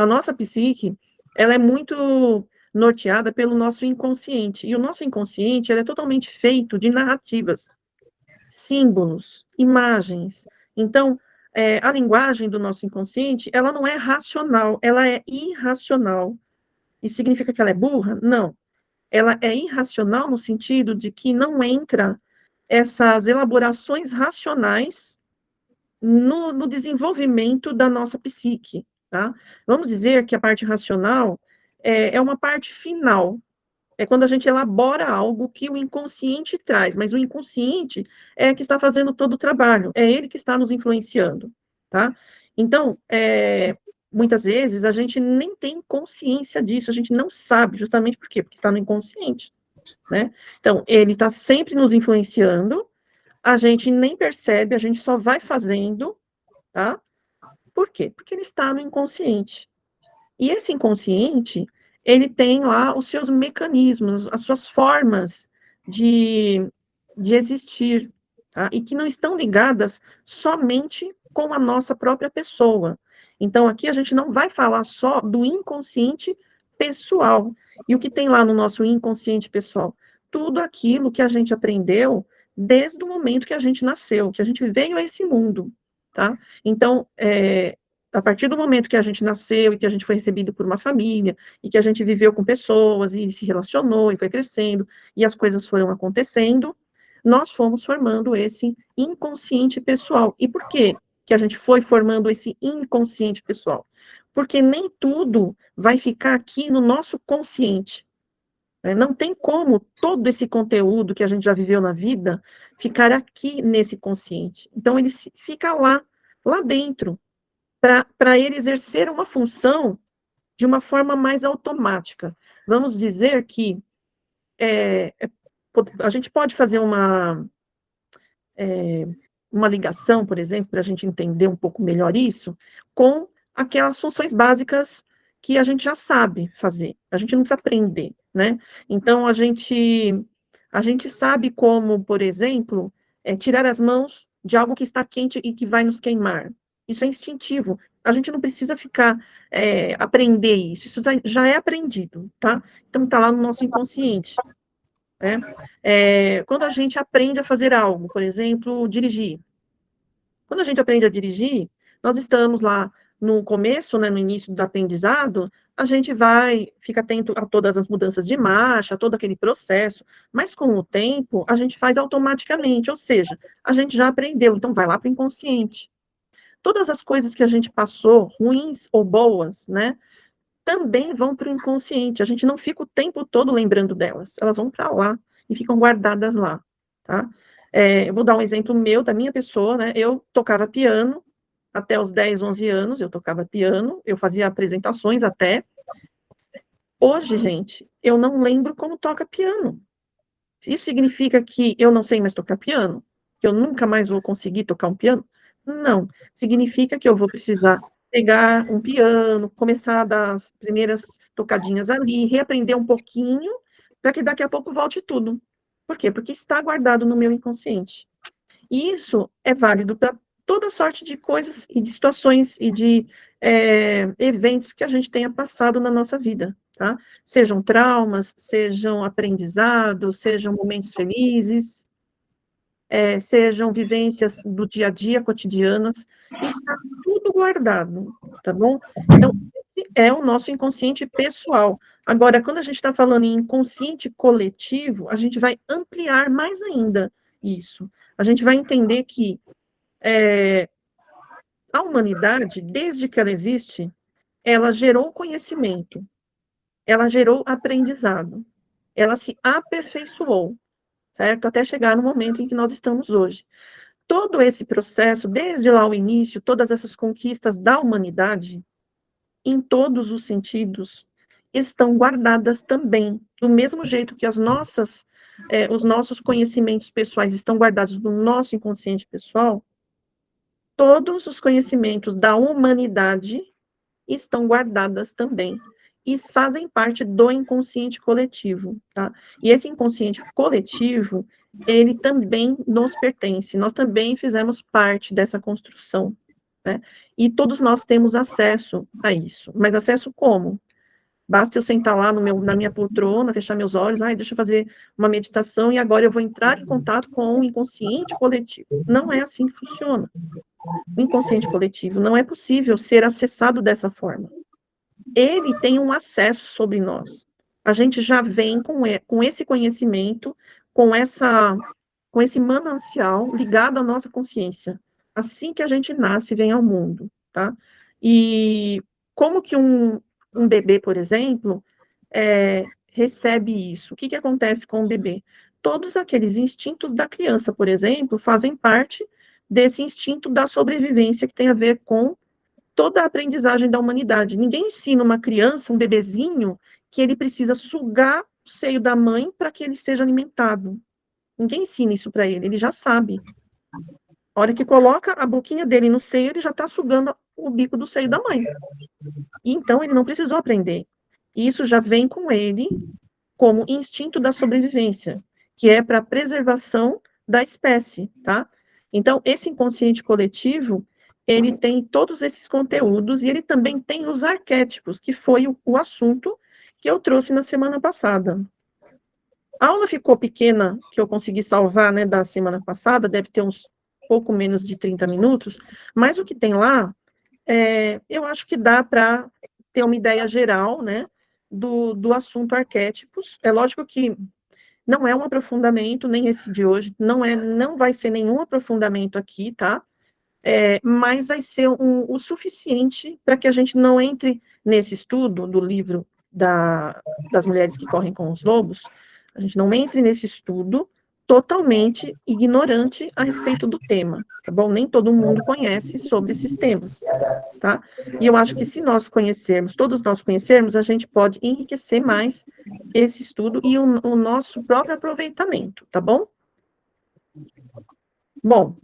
a nossa psique, ela é muito norteada pelo nosso inconsciente, e o nosso inconsciente, ele é totalmente feito de narrativas, símbolos, imagens. Então, a linguagem do nosso inconsciente, ela não é racional, ela é irracional. Isso significa que ela é burra? Não. Ela é irracional no sentido de que não entra essas elaborações racionais no desenvolvimento da nossa psique, tá? Vamos dizer que a parte racional é uma parte final, é quando a gente elabora algo que o inconsciente traz, mas o inconsciente é que está fazendo todo o trabalho, é ele que está nos influenciando, tá? Então, muitas vezes a gente nem tem consciência disso, a gente não sabe, justamente por quê? Porque está no inconsciente, né? Então, ele está sempre nos influenciando, a gente nem percebe, a gente só vai fazendo, tá? Por quê? Porque ele está no inconsciente. E esse inconsciente, ele tem lá os seus mecanismos, as suas formas de existir, tá? E que não estão ligadas somente com a nossa própria pessoa. Então, aqui a gente não vai falar só do inconsciente pessoal. E o que tem lá no nosso inconsciente pessoal? Tudo aquilo que a gente aprendeu desde o momento que a gente nasceu, que a gente veio a esse mundo, tá? Então, a partir do momento que a gente nasceu e que a gente foi recebido por uma família, e que a gente viveu com pessoas, e se relacionou, e foi crescendo, e as coisas foram acontecendo, nós fomos formando esse inconsciente pessoal. E por quê que a gente foi formando esse inconsciente pessoal? Porque nem tudo vai ficar aqui no nosso consciente. Não tem como todo esse conteúdo que a gente já viveu na vida ficar aqui nesse consciente. Então, ele fica lá dentro, para ele exercer uma função de uma forma mais automática. Vamos dizer que a gente pode fazer uma ligação, por exemplo, para a gente entender um pouco melhor isso, com aquelas funções básicas que a gente já sabe fazer, a gente não precisa aprender, né? Então, a gente sabe como, por exemplo, tirar as mãos de algo que está quente e que vai nos queimar. Isso é instintivo. A gente não precisa ficar aprender isso. Isso já é aprendido, tá? Então, está lá no nosso inconsciente, né? Quando a gente aprende a fazer algo, por exemplo, dirigir. Quando a gente aprende a dirigir, nós estamos lá no começo, né, no início do aprendizado, a gente fica atento a todas as mudanças de marcha, todo aquele processo, mas com o tempo, a gente faz automaticamente, ou seja, a gente já aprendeu, então vai lá para o inconsciente. Todas as coisas que a gente passou, ruins ou boas, né, também vão para o inconsciente. A gente não fica o tempo todo lembrando delas. Elas vão para lá e ficam guardadas lá, tá? Eu vou dar um exemplo meu, da minha pessoa, né? Eu tocava piano até os 10, 11 anos, eu tocava piano, eu fazia apresentações até. Hoje, gente, eu não lembro como toca piano. Isso significa que eu não sei mais tocar piano? Que eu nunca mais vou conseguir tocar um piano? Não. Significa que eu vou precisar pegar um piano, começar a dar as primeiras tocadinhas ali, reaprender um pouquinho, para que daqui a pouco volte tudo. Por quê? Porque está guardado no meu inconsciente. E isso é válido para toda sorte de coisas e de situações e de eventos que a gente tenha passado na nossa vida, tá? Sejam traumas, sejam aprendizados, sejam momentos felizes, sejam vivências do dia a dia, cotidianas, está tudo guardado, tá bom? Então, esse é o nosso inconsciente pessoal. Agora, quando a gente está falando em inconsciente coletivo, a gente vai ampliar mais ainda isso. A gente vai entender que a humanidade, desde que ela existe, ela gerou conhecimento, ela gerou aprendizado, ela se aperfeiçoou, certo? Até chegar no momento em que nós estamos hoje. Todo esse processo, desde lá o início, todas essas conquistas da humanidade, em todos os sentidos, estão guardadas também, do mesmo jeito que os nossos conhecimentos pessoais estão guardados no nosso inconsciente pessoal, todos os conhecimentos da humanidade estão guardadas também e fazem parte do inconsciente coletivo, tá? E esse inconsciente coletivo, ele também nos pertence, nós também fizemos parte dessa construção, né? E todos nós temos acesso a isso. Mas acesso como? Basta eu sentar lá na minha poltrona, fechar meus olhos, deixa eu fazer uma meditação e agora eu vou entrar em contato com o inconsciente coletivo. Não é assim que funciona. O inconsciente coletivo não é possível ser acessado dessa forma. Ele tem um acesso sobre nós. A gente já vem com esse conhecimento, com esse manancial ligado à nossa consciência. Assim que a gente nasce e vem ao mundo, tá? E como que um bebê, por exemplo, recebe isso? O que acontece com o bebê? Todos aqueles instintos da criança, por exemplo, fazem parte desse instinto da sobrevivência que tem a ver com toda a aprendizagem da humanidade. Ninguém ensina uma criança, um bebezinho, que ele precisa sugar o seio da mãe para que ele seja alimentado. Ninguém ensina isso para ele, ele já sabe. A hora que coloca a boquinha dele no seio, ele já está sugando o bico do seio da mãe. E então ele não precisou aprender. Isso já vem com ele como instinto da sobrevivência, que é para a preservação da espécie, tá? Então, esse inconsciente coletivo, ele tem todos esses conteúdos e ele também tem os arquétipos, que foi o assunto que eu trouxe na semana passada. A aula ficou pequena, que eu consegui salvar, né, da semana passada, deve ter uns pouco menos de 30 minutos, mas o que tem lá, eu acho que dá para ter uma ideia geral, né, do assunto arquétipos. É lógico que não é um aprofundamento, nem esse de hoje, não vai ser nenhum aprofundamento aqui, tá? Mas vai ser o suficiente para que a gente não entre nesse estudo do livro das mulheres que correm com os lobos, a gente não entre nesse estudo totalmente ignorante a respeito do tema, tá bom? Nem todo mundo conhece sobre esses temas, tá? E eu acho que se nós conhecermos, todos nós conhecermos, a gente pode enriquecer mais esse estudo e o nosso próprio aproveitamento, tá bom? Bom,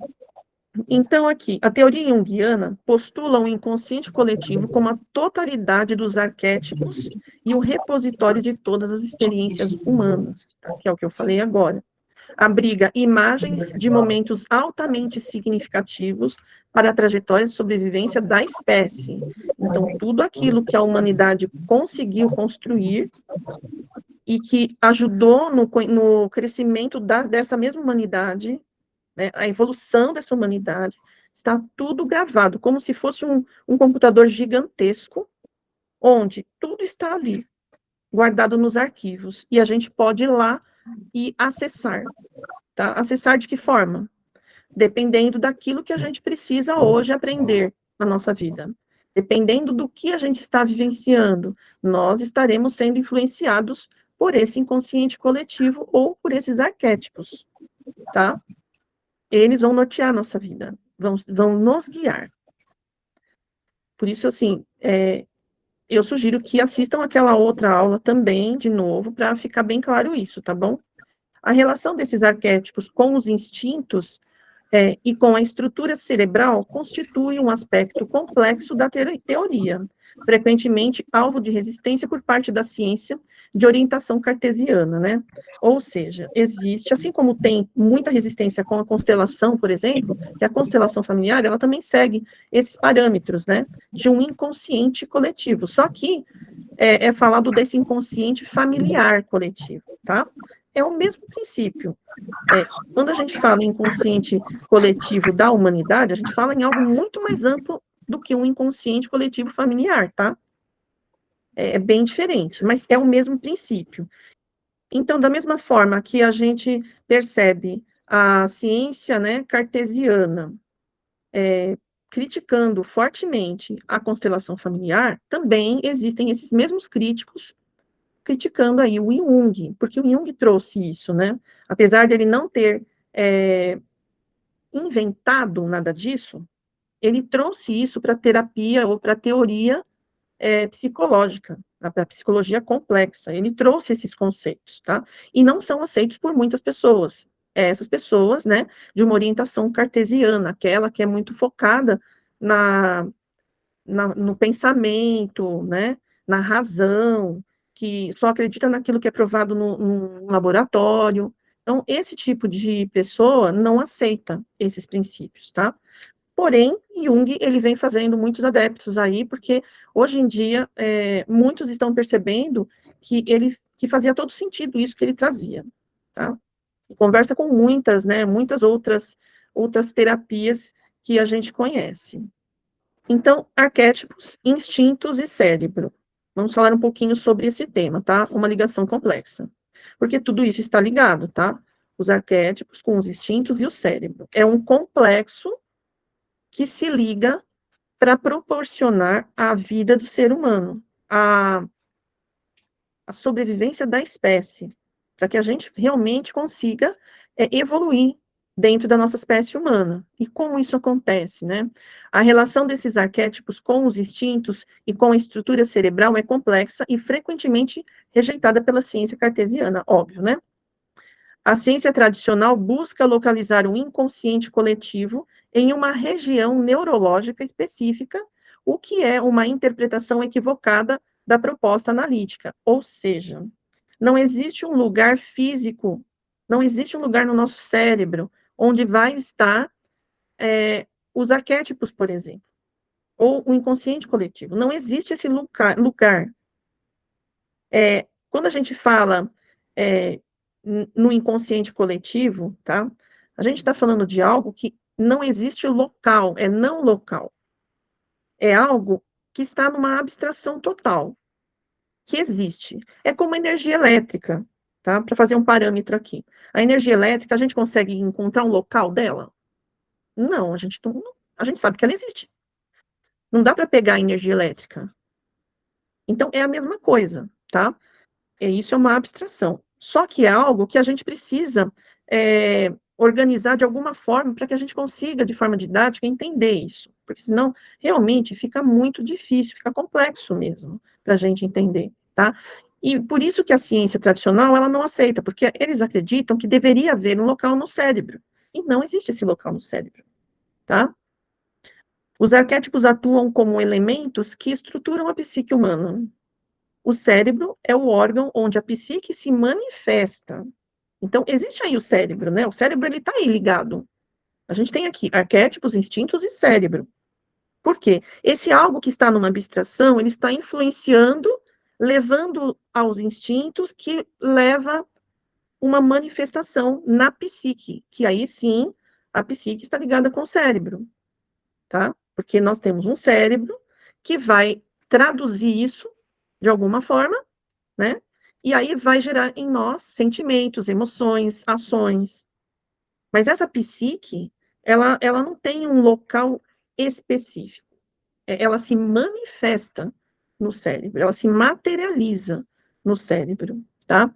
então aqui, a teoria junguiana postula o inconsciente coletivo como a totalidade dos arquétipos e o repositório de todas as experiências humanas, que é o que eu falei agora. Abriga imagens de momentos altamente significativos para a trajetória de sobrevivência da espécie. Então, tudo aquilo que a humanidade conseguiu construir e que ajudou no crescimento dessa mesma humanidade, né, a evolução dessa humanidade, está tudo gravado, como se fosse um computador gigantesco, onde tudo está ali, guardado nos arquivos, e a gente pode ir lá e acessar. Tá? Acessar de que forma? Dependendo daquilo que a gente precisa hoje aprender na nossa vida. Dependendo do que a gente está vivenciando, nós estaremos sendo influenciados por esse inconsciente coletivo ou por esses arquétipos, tá? Eles vão nortear a nossa vida, vão nos guiar. Por isso, assim, eu sugiro que assistam aquela outra aula também, de novo, para ficar bem claro isso, tá bom? A relação desses arquétipos com os instintos e com a estrutura cerebral constitui um aspecto complexo da teoria, frequentemente alvo de resistência por parte da ciência de orientação cartesiana, né? Ou seja, existe, assim como tem muita resistência com a constelação, por exemplo, que a constelação familiar, ela também segue esses parâmetros, né, de um inconsciente coletivo, só que é falado desse inconsciente familiar coletivo, tá? É o mesmo princípio. Quando a gente fala em inconsciente coletivo da humanidade, a gente fala em algo muito mais amplo do que um inconsciente coletivo familiar, tá? É bem diferente, mas é o mesmo princípio. Então, da mesma forma que a gente percebe a ciência, né, cartesiana criticando fortemente a constelação familiar, também existem esses mesmos críticos criticando aí o Jung, porque o Jung trouxe isso, né? Apesar dele não ter inventado nada disso, ele trouxe isso para a terapia ou para a teoria psicológica, para a psicologia complexa. Ele trouxe esses conceitos, tá? E não são aceitos por muitas pessoas. Essas pessoas, né, de uma orientação cartesiana, aquela que é muito focada no pensamento, né, na razão, que só acredita naquilo que é provado no laboratório. Então, esse tipo de pessoa não aceita esses princípios, tá? Porém, Jung, ele vem fazendo muitos adeptos aí, porque hoje em dia, muitos estão percebendo que fazia todo sentido isso que ele trazia, tá? Conversa com muitas, né, muitas outras terapias que a gente conhece. Então, arquétipos, instintos e cérebro. Vamos falar um pouquinho sobre esse tema, tá? Uma ligação complexa. Porque tudo isso está ligado, tá? Os arquétipos com os instintos e o cérebro. É um complexo que se liga para proporcionar a vida do ser humano, a sobrevivência da espécie, para que a gente realmente consiga evoluir dentro da nossa espécie humana. E como isso acontece, né? A relação desses arquétipos com os instintos e com a estrutura cerebral é complexa e frequentemente rejeitada pela ciência cartesiana, óbvio, né? A ciência tradicional busca localizar o inconsciente coletivo em uma região neurológica específica, o que é uma interpretação equivocada da proposta analítica. Ou seja, não existe um lugar físico, não existe um lugar no nosso cérebro onde vai estar os arquétipos, por exemplo, ou o inconsciente coletivo. Não existe esse lugar. Quando a gente fala no inconsciente coletivo, tá? A gente está falando de algo que não existe local, é não local. É algo que está numa abstração total, que existe. É como a energia elétrica, tá? Para fazer um parâmetro aqui. A energia elétrica, a gente consegue encontrar um local dela? Não, a gente sabe que ela existe. Não dá para pegar a energia elétrica. Então, é a mesma coisa, tá? Isso é uma abstração. Só que é algo que a gente precisa organizar de alguma forma para que a gente consiga, de forma didática, entender isso. Porque senão, realmente, fica muito difícil, fica complexo mesmo para a gente entender, tá? E por isso que a ciência tradicional, ela não aceita, porque eles acreditam que deveria haver um local no cérebro. E não existe esse local no cérebro, tá? Os arquétipos atuam como elementos que estruturam a psique humana. O cérebro é o órgão onde a psique se manifesta. Então, existe aí o cérebro, né? O cérebro, ele está aí ligado. A gente tem aqui arquétipos, instintos e cérebro. Por quê? Esse algo que está numa abstração, ele está influenciando, levando aos instintos, que leva uma manifestação na psique, que aí sim, a psique está ligada com o cérebro, tá? Porque nós temos um cérebro que vai traduzir isso de alguma forma, né? E aí vai gerar em nós sentimentos, emoções, ações. Mas essa psique, ela não tem um local específico. Ela se manifesta no cérebro, ela se materializa no cérebro, tá?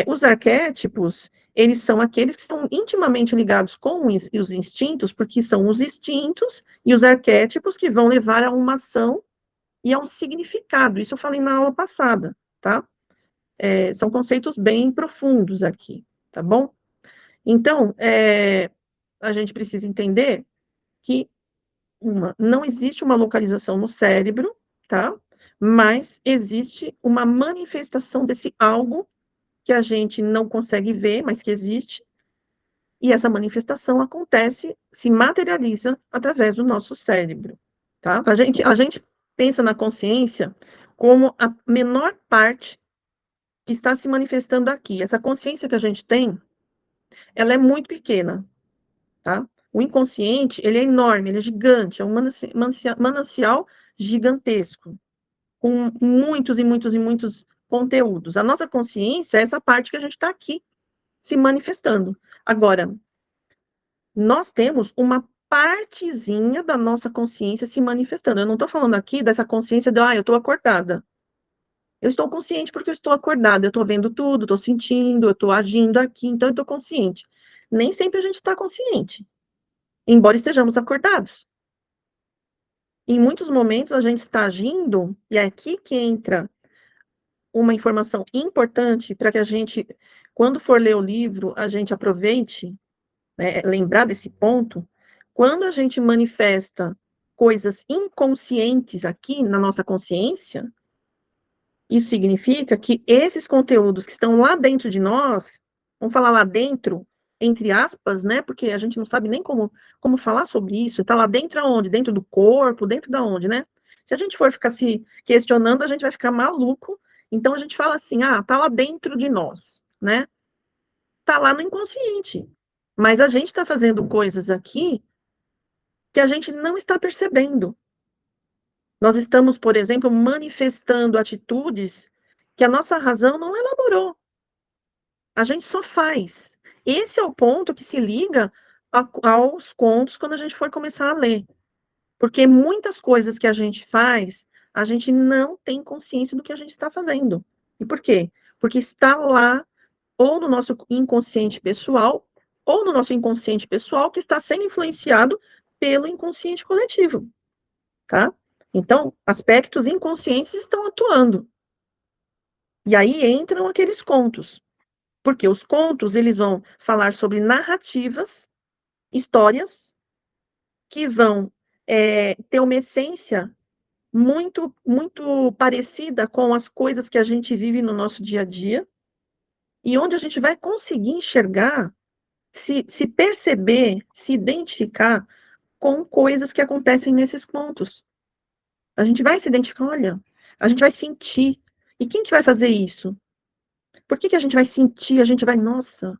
Os arquétipos, eles são aqueles que estão intimamente ligados com os instintos, porque são os instintos e os arquétipos que vão levar a uma ação e a um significado. Isso eu falei na aula passada, tá? São conceitos bem profundos aqui, tá bom? Então, a gente precisa entender que não existe uma localização no cérebro, tá? Mas existe uma manifestação desse algo que a gente não consegue ver, mas que existe, e essa manifestação acontece, se materializa através do nosso cérebro, tá? A gente pensa na consciência como a menor parte que está se manifestando aqui. Essa consciência que a gente tem, ela é muito pequena, tá? O inconsciente, ele é enorme, ele é gigante, é um manancial gigantesco, com muitos e muitos e muitos conteúdos. A nossa consciência é essa parte que a gente está aqui se manifestando. Agora, nós temos uma partezinha da nossa consciência se manifestando. Eu não estou falando aqui dessa consciência de, eu estou acordada. Eu estou consciente porque eu estou acordada, eu estou vendo tudo, estou sentindo, eu estou agindo aqui, então eu estou consciente. Nem sempre a gente está consciente, embora estejamos acordados. Em muitos momentos a gente está agindo, e é aqui que entra uma informação importante para que a gente, quando for ler o livro, a gente aproveite, né, lembrar desse ponto. Quando a gente manifesta coisas inconscientes aqui na nossa consciência, isso significa que esses conteúdos que estão lá dentro de nós, vamos falar lá dentro, entre aspas, né? Porque a gente não sabe nem como falar sobre isso. Está lá dentro aonde? Dentro do corpo, dentro da onde, né? Se a gente for ficar se questionando, a gente vai ficar maluco. Então a gente fala assim, tá lá dentro de nós, né? Tá lá no inconsciente. Mas a gente está fazendo coisas aqui que a gente não está percebendo. Nós estamos, por exemplo, manifestando atitudes que a nossa razão não elaborou. A gente só faz. Esse é o ponto que se liga aos contos quando a gente for começar a ler. Porque muitas coisas que a gente faz, a gente não tem consciência do que a gente está fazendo. E por quê? Porque está lá, ou no nosso inconsciente pessoal, ou no nosso inconsciente pessoal, que está sendo influenciado pelo inconsciente coletivo. Tá? Então, aspectos inconscientes estão atuando. E aí entram aqueles contos. Porque os contos, eles vão falar sobre narrativas, histórias, que vão ter uma essência muito, muito parecida com as coisas que a gente vive no nosso dia a dia, e onde a gente vai conseguir enxergar, se perceber, se identificar com coisas que acontecem nesses contos. A gente vai se identificar, olha, a gente vai sentir. E quem que vai fazer isso? Por que que a gente vai sentir? A gente vai, nossa,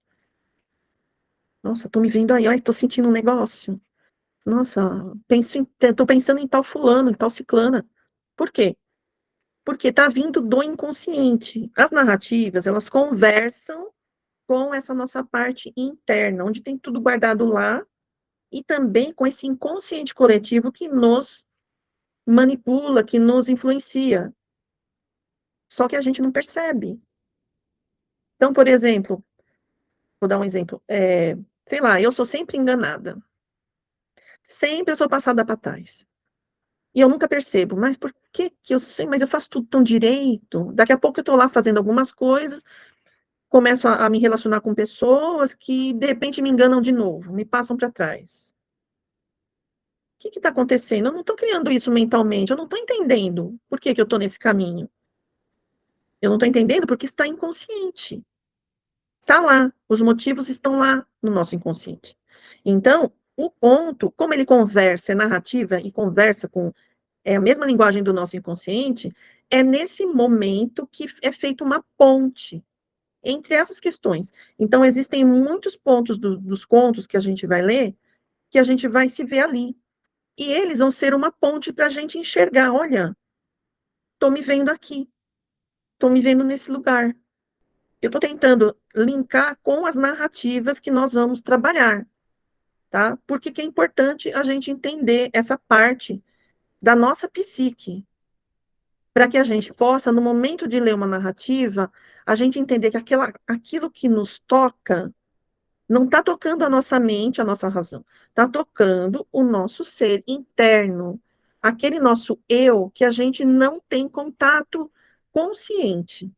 tô me vendo aí, tô sentindo um negócio. Nossa, tô pensando em tal fulano, em tal ciclana. Por quê? Porque tá vindo do inconsciente. As narrativas, elas conversam com essa nossa parte interna, onde tem tudo guardado lá, e também com esse inconsciente coletivo que nos manipula, que nos influencia. Só que a gente não percebe. Então, por exemplo, vou dar um exemplo. Sei lá, eu sou sempre enganada. Sempre eu sou passada para trás. E eu nunca percebo, mas por que que eu sei? Mas eu faço tudo tão direito. Daqui a pouco eu estou lá fazendo algumas coisas, começo a me relacionar com pessoas que de repente me enganam de novo, me passam para trás. O que está acontecendo? Eu não estou criando isso mentalmente, eu não estou entendendo por que que eu estou nesse caminho. Eu não estou entendendo porque está inconsciente. Está lá, os motivos estão lá no nosso inconsciente. Então, o ponto, como ele conversa, é narrativa e conversa com a mesma linguagem do nosso inconsciente, é nesse momento que é feita uma ponte entre essas questões. Então, existem muitos pontos dos contos que a gente vai ler, que a gente vai se ver ali. E eles vão ser uma ponte para a gente enxergar, olha, estou me vendo aqui, estou me vendo nesse lugar. Eu estou tentando linkar com as narrativas que nós vamos trabalhar, tá? Porque que é importante a gente entender essa parte da nossa psique, para que a gente possa, no momento de ler uma narrativa, a gente entender que aquilo que nos toca não está tocando a nossa mente, a nossa razão, está tocando o nosso ser interno, aquele nosso eu que a gente não tem contato consciente.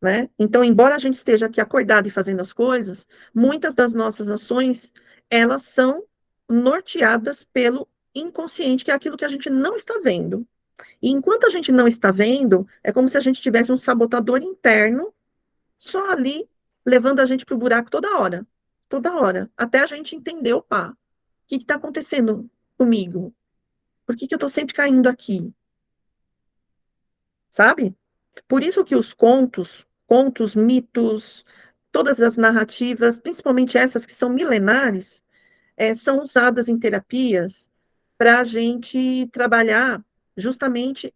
Né? Então, embora a gente esteja aqui acordado e fazendo as coisas, muitas das nossas ações, elas são norteadas pelo inconsciente, que é aquilo que a gente não está vendo. E enquanto a gente não está vendo, é como se a gente tivesse um sabotador interno só ali, levando a gente para o buraco toda hora, até a gente entender, opa, o que está acontecendo comigo? Por que que eu estou sempre caindo aqui? Sabe? Por isso que os contos, mitos, todas as narrativas, principalmente essas que são milenares, são usadas em terapias para a gente trabalhar justamente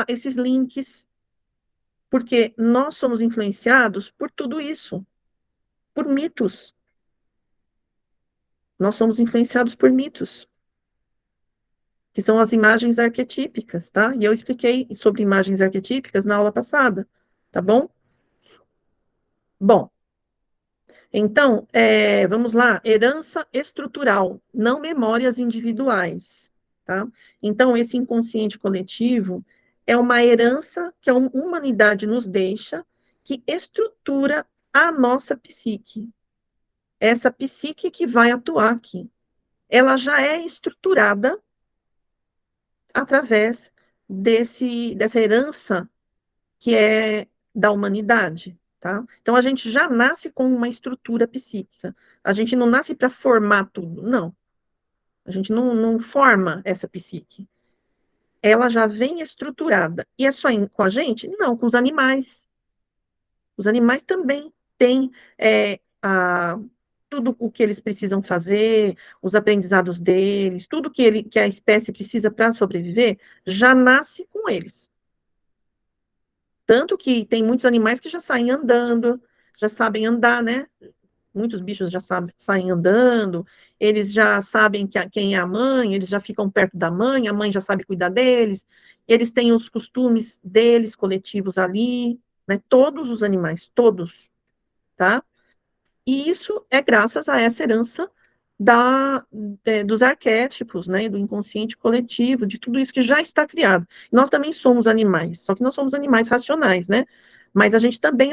esses links, porque nós somos influenciados por tudo isso, por mitos. Nós somos influenciados por mitos, que são as imagens arquetípicas, tá? E eu expliquei sobre imagens arquetípicas na aula passada, tá bom? Bom, então, vamos lá, herança estrutural, não memórias individuais, tá? Então, esse inconsciente coletivo é uma herança que a humanidade nos deixa, que estrutura a nossa psique. Essa psique que vai atuar aqui. Ela já é estruturada através dessa herança que é da humanidade, tá? Então, a gente já nasce com uma estrutura psíquica. A gente não nasce para formar tudo, não. A gente não forma essa psique. Ela já vem estruturada. E é só com a gente? Não, com os animais. Os animais também têm tudo o que eles precisam fazer, os aprendizados deles, tudo que a espécie precisa para sobreviver, já nasce com eles. Tanto que tem muitos animais que já saem andando, já sabem andar, né? Muitos bichos já saem andando, eles já sabem quem é a mãe, eles já ficam perto da mãe, a mãe já sabe cuidar deles, eles têm os costumes deles coletivos ali, né? Todos os animais, todos, tá? E isso é graças a essa herança dos arquétipos, né, do inconsciente coletivo, de tudo isso que já está criado. Nós também somos animais, só que nós somos animais racionais, né? Mas a gente também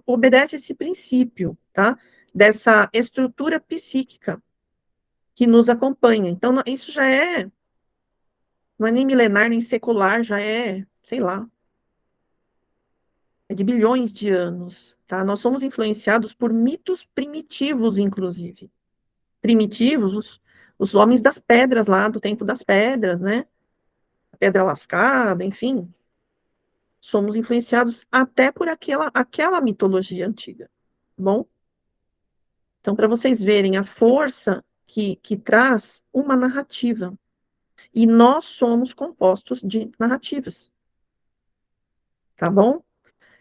obedece esse princípio, tá? Dessa estrutura psíquica que nos acompanha. Então, isso já não é nem milenar, nem secular, já é, sei lá, é de bilhões de anos, tá? Nós somos influenciados por mitos primitivos, inclusive. Primitivos, os homens das pedras lá, do tempo das pedras, né? Pedra lascada, enfim. Somos influenciados até por aquela mitologia antiga. Tá bom? Então, para vocês verem a força que traz uma narrativa. E nós somos compostos de narrativas. Tá bom?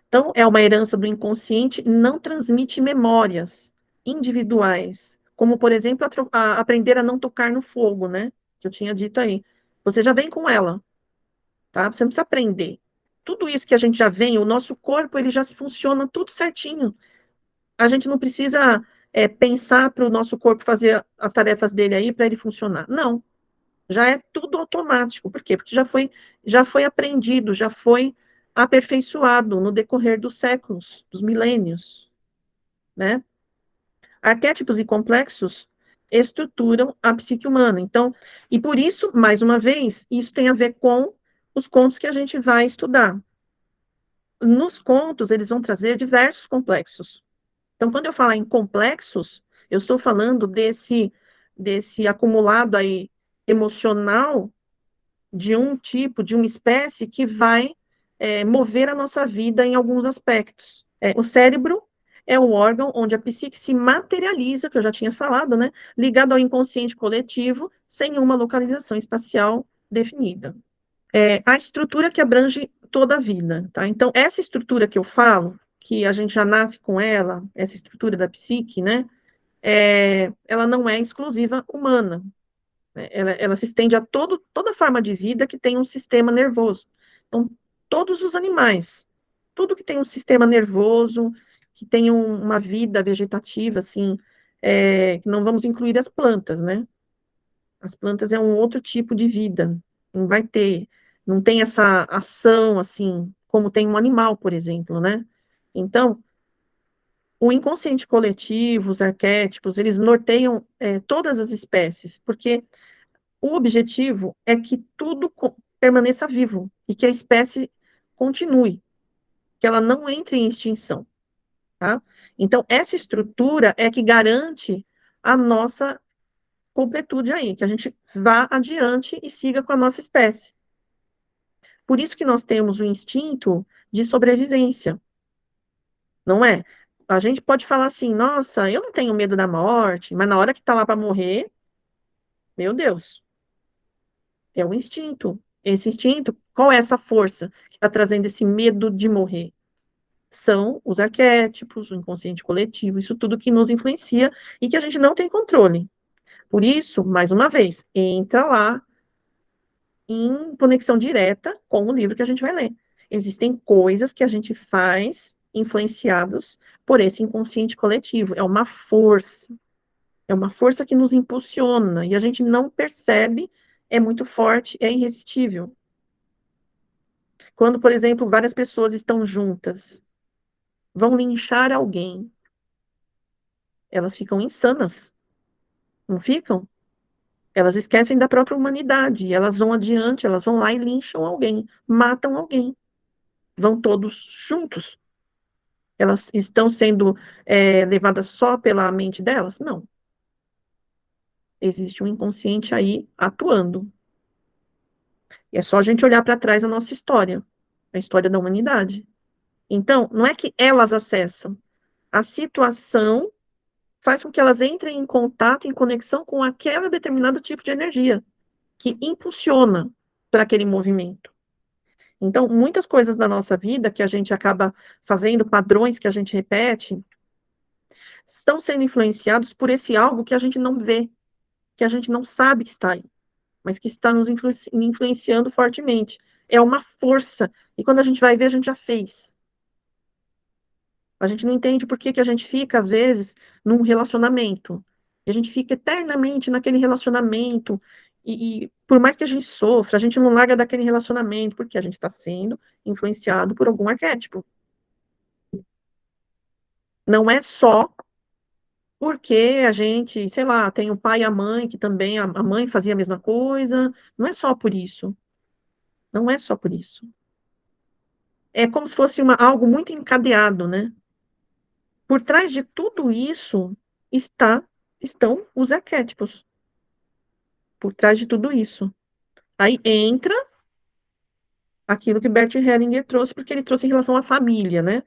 Então, é uma herança do inconsciente, não transmite memórias individuais, como, por exemplo, aprender a não tocar no fogo, né? Que eu tinha dito aí. Você já vem com ela, tá? Você não precisa aprender. Tudo isso que a gente já vem, o nosso corpo, ele já funciona tudo certinho. A gente não precisa pensar para o nosso corpo fazer as tarefas dele aí para ele funcionar. Não, já é tudo automático. Por quê? Porque já foi aprendido, já foi aperfeiçoado no decorrer dos séculos, dos milênios, né? Arquétipos e complexos estruturam a psique humana. Então, e por isso, mais uma vez, isso tem a ver com os contos que a gente vai estudar. Nos contos, eles vão trazer diversos complexos. Então, quando eu falar em complexos, eu estou falando desse acumulado aí emocional de um tipo, de uma espécie que vai mover a nossa vida em alguns aspectos. O cérebro é o órgão onde a psique se materializa, que eu já tinha falado, né? Ligado ao inconsciente coletivo, sem uma localização espacial definida. A estrutura que abrange toda a vida, tá? Então, essa estrutura que eu falo, que a gente já nasce com ela, essa estrutura da psique, né? Ela não é exclusiva humana, né? Ela se estende a toda forma de vida que tem um sistema nervoso. Então, todos os animais, tudo que tem um sistema nervoso, que tem uma vida vegetativa, assim, que não vamos incluir as plantas, né? As plantas é um outro tipo de vida, não vai ter, não tem essa ação, assim, como tem um animal, por exemplo, né? Então, o inconsciente coletivo, os arquétipos, eles norteiam todas as espécies, porque o objetivo é que tudo permaneça vivo e que a espécie continue, que ela não entre em extinção, tá? Então, essa estrutura é que garante a nossa completude aí, que a gente vá adiante e siga com a nossa espécie. Por isso que nós temos o instinto de sobrevivência, não é? A gente pode falar assim, nossa, eu não tenho medo da morte, mas na hora que tá lá para morrer, meu Deus, é o instinto. Esse instinto, qual é essa força que está trazendo esse medo de morrer? São os arquétipos, o inconsciente coletivo, isso tudo que nos influencia e que a gente não tem controle. Por isso, mais uma vez, entra lá em conexão direta com o livro que a gente vai ler. Existem coisas que a gente faz influenciados por esse inconsciente coletivo. É uma força que nos impulsiona e a gente não percebe, é muito forte, é irresistível. Quando, por exemplo, várias pessoas estão juntas, vão linchar alguém, elas ficam insanas, não ficam? Elas esquecem da própria humanidade, elas vão adiante, elas vão lá e lincham alguém, matam alguém, vão todos juntos. Elas estão sendo levadas só pela mente delas? Não. Existe um inconsciente aí atuando. E é só a gente olhar para trás a nossa história, a história da humanidade. Então, não é que elas acessam, a situação faz com que elas entrem em contato, em conexão com aquele determinado tipo de energia que impulsiona para aquele movimento. Então, muitas coisas da nossa vida que a gente acaba fazendo, padrões que a gente repete, estão sendo influenciados por esse algo que a gente não vê, que a gente não sabe que está aí, mas que está nos influenciando fortemente. É uma força. E quando a gente vai ver, a gente já fez. A gente não entende por que que a gente fica, às vezes, num relacionamento. E a gente fica eternamente naquele relacionamento. E por mais que a gente sofra, a gente não larga daquele relacionamento, porque a gente está sendo influenciado por algum arquétipo. Não é só porque a gente, sei lá, tem o pai e a mãe, que também a mãe fazia a mesma coisa. Não é só por isso. Não é só por isso. É como se fosse algo muito encadeado, né? Por trás de tudo isso está, estão os arquétipos. Por trás de tudo isso. Aí entra aquilo que Bert Hellinger trouxe, porque ele trouxe em relação à família, né?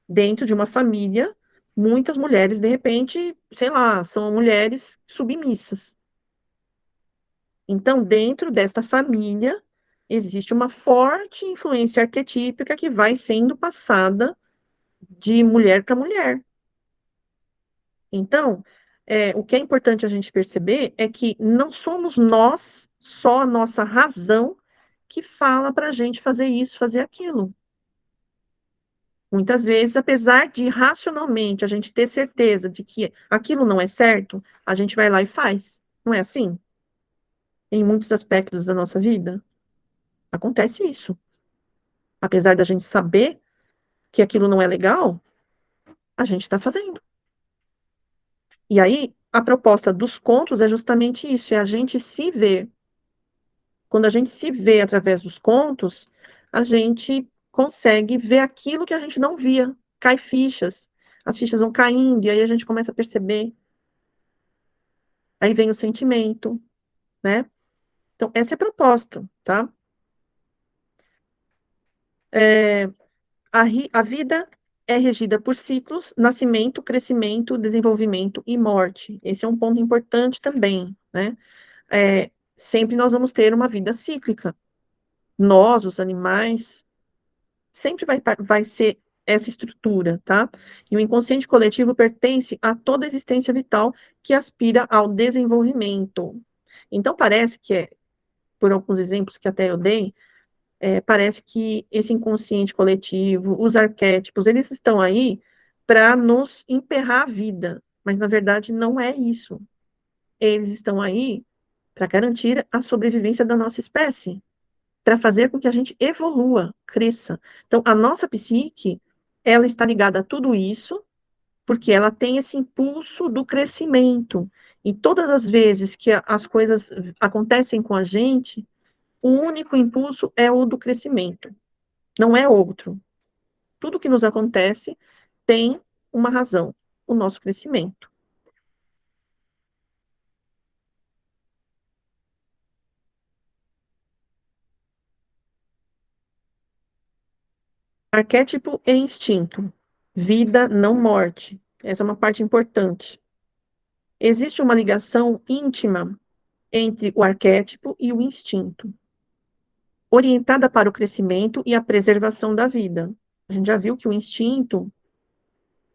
Dentro de uma família, muitas mulheres, de repente, sei lá, são mulheres submissas. Então, dentro desta família, existe uma forte influência arquetípica que vai sendo passada de mulher para mulher. Então, o que é importante a gente perceber é que não somos nós, só a nossa razão, que fala para a gente fazer isso, fazer aquilo. Muitas vezes, apesar de racionalmente a gente ter certeza de que aquilo não é certo, a gente vai lá e faz. Não é assim? Em muitos aspectos da nossa vida, acontece isso. Apesar da gente saber que aquilo não é legal, a gente está fazendo. E aí, a proposta dos contos é justamente isso, é a gente se ver. Quando a gente se vê através dos contos, a gente consegue ver aquilo que a gente não via. Cai fichas, as fichas vão caindo, e aí a gente começa a perceber. Aí vem o sentimento, né? Então, essa é a proposta, tá? É, a vida é regida por ciclos, nascimento, crescimento, desenvolvimento e morte. Esse é um ponto importante também, né? Sempre nós vamos ter uma vida cíclica. Nós, os animais, sempre vai ser essa estrutura, tá? E o inconsciente coletivo pertence a toda existência vital que aspira ao desenvolvimento. Então, parece que por alguns exemplos que até eu dei, parece que esse inconsciente coletivo, os arquétipos, eles estão aí para nos emperrar a vida, mas na verdade não é isso. Eles estão aí para garantir a sobrevivência da nossa espécie, para fazer com que a gente evolua, cresça. Então, a nossa psique, ela está ligada a tudo isso, porque ela tem esse impulso do crescimento. E todas as vezes que as coisas acontecem com a gente, o único impulso é o do crescimento, não é outro. Tudo que nos acontece tem uma razão, o nosso crescimento. Arquétipo e instinto. Vida, não morte. Essa é uma parte importante. Existe uma ligação íntima entre o arquétipo e o instinto, orientada para o crescimento e a preservação da vida. A gente já viu que o instinto,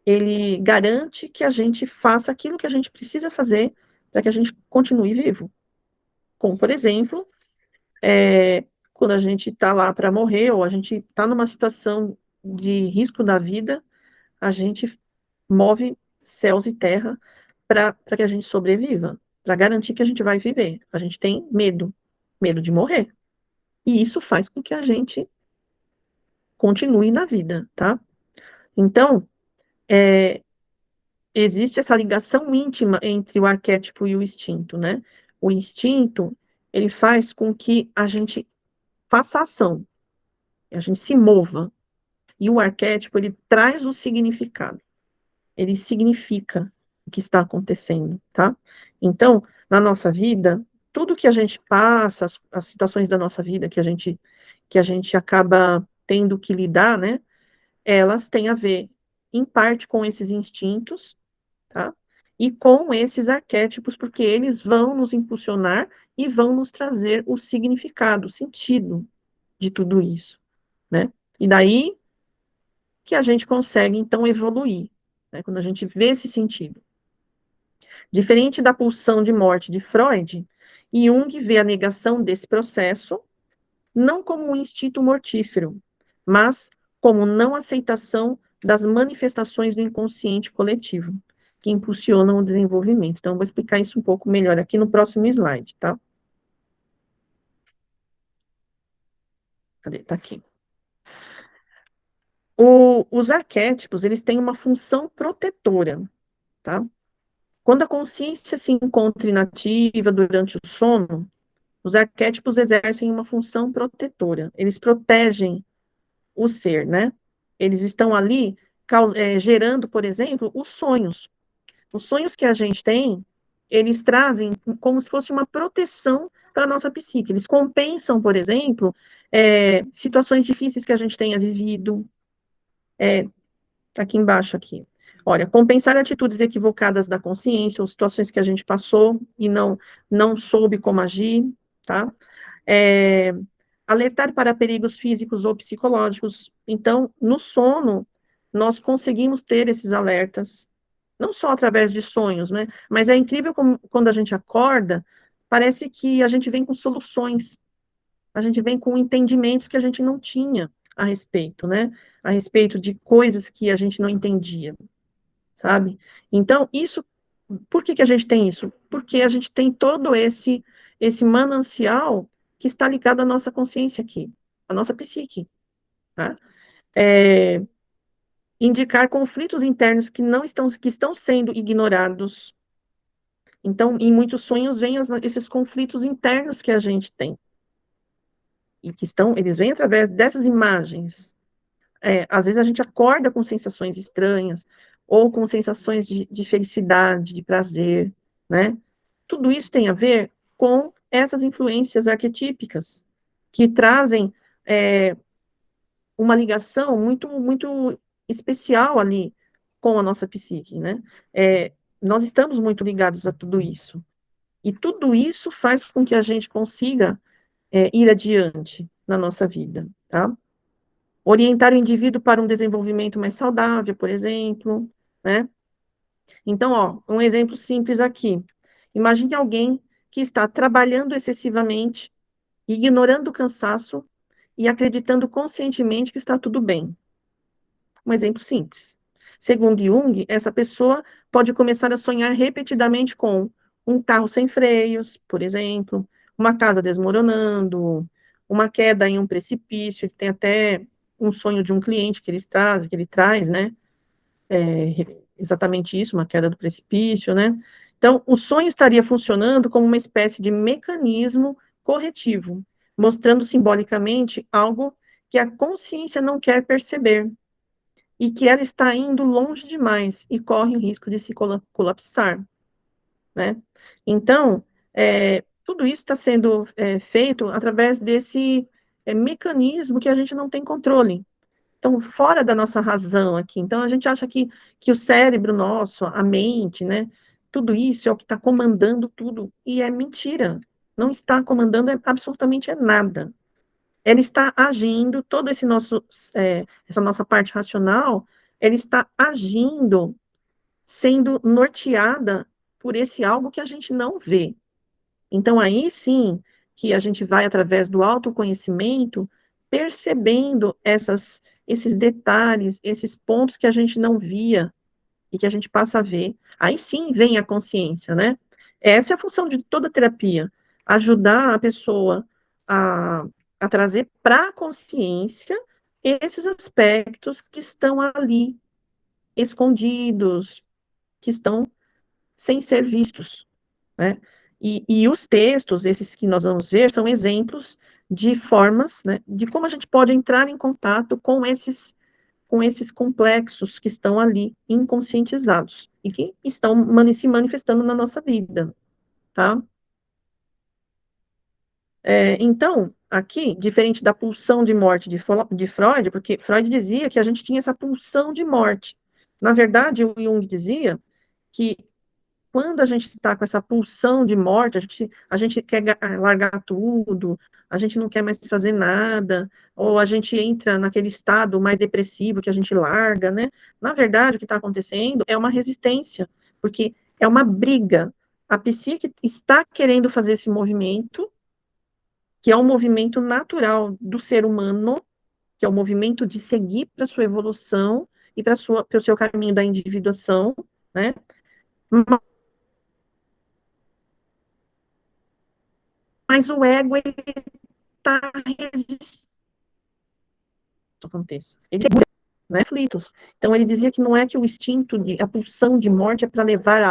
ele garante que a gente faça aquilo que a gente precisa fazer para que a gente continue vivo. Como, por exemplo, quando a gente está lá para morrer, ou a gente está numa situação de risco da vida, a gente move céus e terra para que a gente sobreviva, para garantir que a gente vai viver. A gente tem medo, medo de morrer. E isso faz com que a gente continue na vida, tá? Então, existe essa ligação íntima entre o arquétipo e o instinto, né? O instinto, ele faz com que a gente faça ação, a gente se mova. E o arquétipo, ele traz o significado. Ele significa o que está acontecendo, tá? Então, na nossa vida, tudo que a gente passa, as situações da nossa vida que a gente acaba tendo que lidar, né? Elas têm a ver, em parte, com esses instintos, tá? E com esses arquétipos, porque eles vão nos impulsionar e vão nos trazer o significado, o sentido de tudo isso, né? E daí que a gente consegue, então, evoluir, né? Quando a gente vê esse sentido. Diferente da pulsão de morte de Freud, Jung vê a negação desse processo não como um instinto mortífero, mas como não aceitação das manifestações do inconsciente coletivo, que impulsionam o desenvolvimento. Então, eu vou explicar isso um pouco melhor aqui no próximo slide, tá? Cadê? Tá aqui. Os arquétipos, eles têm uma função protetora, tá? Quando a consciência se encontra inativa durante o sono, os arquétipos exercem uma função protetora. Eles protegem o ser, né? Eles estão ali gerando, por exemplo, os sonhos. Os sonhos que a gente tem, eles trazem como se fosse uma proteção para a nossa psique. Eles compensam, por exemplo, situações difíceis que a gente tenha vivido. Tá aqui embaixo aqui. Olha, compensar atitudes equivocadas da consciência, ou situações que a gente passou e não soube como agir, tá? É, alertar para perigos físicos ou psicológicos. Então, no sono, nós conseguimos ter esses alertas, não só através de sonhos, né? Mas é incrível como, quando a gente acorda, parece que a gente vem com soluções, a gente vem com entendimentos que a gente não tinha a respeito, né? A respeito de coisas que a gente não entendia, sabe? Então, isso, por que que a gente tem isso? Porque a gente tem todo esse manancial que está ligado à nossa consciência aqui, à nossa psique, tá? É, indicar conflitos internos que estão sendo ignorados. Então, em muitos sonhos vêm esses conflitos internos que a gente tem e eles vêm através dessas imagens. Às vezes a gente acorda com sensações estranhas ou com sensações de felicidade, de prazer, né? Tudo isso tem a ver com essas influências arquetípicas que trazem uma ligação muito especial ali com a nossa psique, né? Nós estamos muito ligados a tudo isso. E tudo isso faz com que a gente consiga ir adiante na nossa vida, tá? Orientar o indivíduo para um desenvolvimento mais saudável, por exemplo, né? Então, ó, um exemplo simples aqui. Imagine alguém que está trabalhando excessivamente, ignorando o cansaço e acreditando conscientemente que está tudo bem. Um exemplo simples. Segundo Jung, essa pessoa pode começar a sonhar repetidamente com um carro sem freios, por exemplo, uma casa desmoronando, uma queda em um precipício. Ele tem até um sonho de um cliente que ele traz, né? Exatamente isso, uma queda do precipício, né? Então, o sonho estaria funcionando como uma espécie de mecanismo corretivo, mostrando simbolicamente algo que a consciência não quer perceber e que ela está indo longe demais e corre o risco de se colapsar, né? Então, tudo isso está sendo feito através desse mecanismo que a gente não tem controle. Então, fora da nossa razão aqui. Então, a gente acha que o cérebro nosso, a mente, né? Tudo isso é o que está comandando tudo. E é mentira. Não está comandando absolutamente nada. Ela está agindo, todo esse essa nossa parte racional, ela está agindo, sendo norteada por esse algo que a gente não vê. Então, aí sim, que a gente vai, através do autoconhecimento, percebendo esses detalhes, esses pontos que a gente não via e que a gente passa a ver. Aí sim vem a consciência, né? Essa é a função de toda terapia, ajudar a pessoa a, a trazer para a consciência esses aspectos que estão ali, escondidos, que estão sem ser vistos, né? E os textos, esses que nós vamos ver, são exemplos de formas, né, de como a gente pode entrar em contato com com esses complexos que estão ali inconscientizados e que estão se manifestando na nossa vida, tá? Então, aqui, diferente da pulsão de morte de Freud, porque Freud dizia que a gente tinha essa pulsão de morte. Na verdade, o Jung dizia que quando a gente está com essa pulsão de morte, a gente quer largar tudo, a gente não quer mais fazer nada, ou a gente entra naquele estado mais depressivo que a gente larga, né? Na verdade, o que está acontecendo é uma resistência, porque é uma briga. A psique está querendo fazer esse movimento, que é um movimento natural do ser humano, que é o movimento de seguir para a sua evolução e para o seu caminho da individuação, né? Mas o ego, ele está resistindo que aconteça. Ele segura, né, aflitos. Então, ele dizia que não é que o instinto, a pulsão de morte é para levar